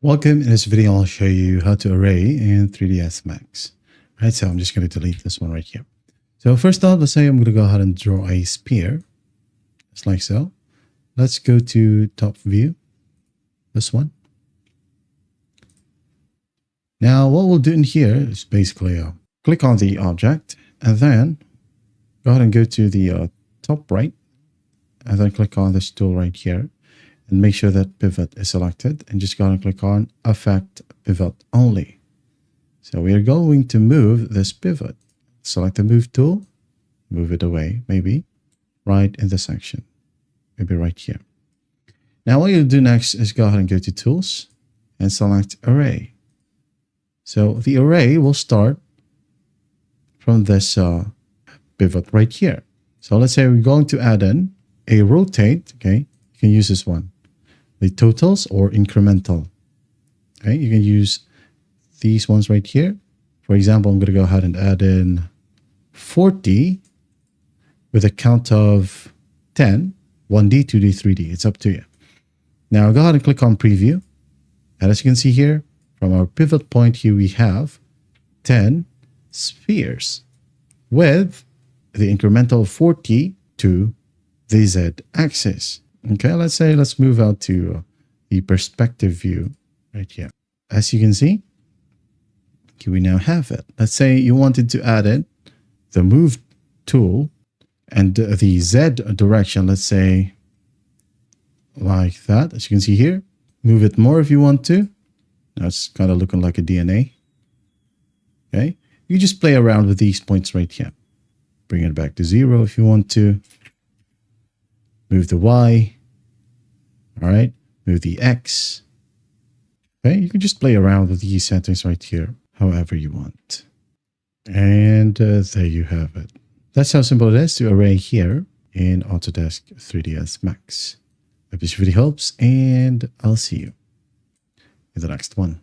Welcome. In this video, I'll show you how to array in 3ds Max. Right, so I'm just going to delete this one right here. So first off, let's say I'm going to go ahead and draw a sphere, just like so. Let's go to top view, this one. Now what we'll do in here is basically click on the object and then go ahead and go to the top right and then click on this tool right here. And make sure that pivot is selected and just go ahead and click on affect pivot only. So we are going to move this pivot. Select the move tool, move it away, maybe right in the section, maybe right here. Now what you'll do next is go ahead and go to tools and select array. So the array will start from this pivot right here. So let's say we're going to add in a rotate, okay? You can use this one. The totals or incremental. Okay, you can use these ones right here. For example, I'm going to go ahead and add in 40 with a count of 10, 1D, 2D, 3D. It's up to you. Now go ahead and click on preview. And as you can see here, from our pivot point here, we have 10 spheres with the incremental of 40 to the Z axis. Okay, let's move out to the perspective view right here. As you can see, okay, we now have it. Let's say you wanted to add in the move tool and the Z direction, let's say like that. As you can see here, move it more if you want to. Now it's kind of looking like a DNA. Okay, you just play around with these points right here. Bring it back to 0 if you want to. Move the Y. All right, move the X. Okay, you can just play around with these settings right here, however you want. And there you have it. That's how simple it is to array here in Autodesk 3ds Max. I hope this video helps, and I'll see you in the next one.